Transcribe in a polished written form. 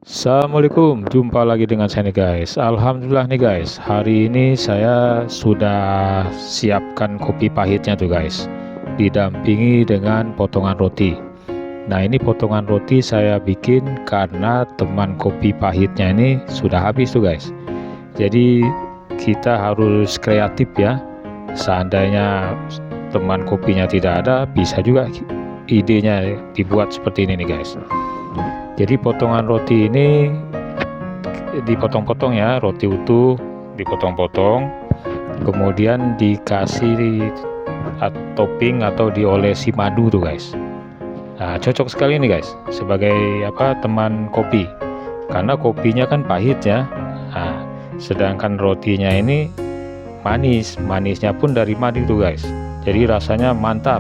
Assalamualaikum, jumpa lagi dengan saya nih guys. Alhamdulillah nih guys, hari ini saya sudah siapkan kopi pahitnya tuh guys, didampingi dengan potongan roti. Nah, ini potongan roti saya bikin karena teman kopi pahitnya ini sudah habis tuh guys. Jadi kita harus kreatif ya. Seandainya teman kopinya tidak ada, bisa juga idenya dibuat seperti ini nih guys. Jadi potongan roti ini dipotong-potong ya, roti utuh dipotong-potong, kemudian dikasih topping atau diolesi madu tuh guys. Nah, cocok sekali nih guys sebagai teman kopi, karena kopinya kan pahit ya. Nah, sedangkan rotinya ini manis, manisnya pun dari madu tuh guys. Jadi rasanya mantap.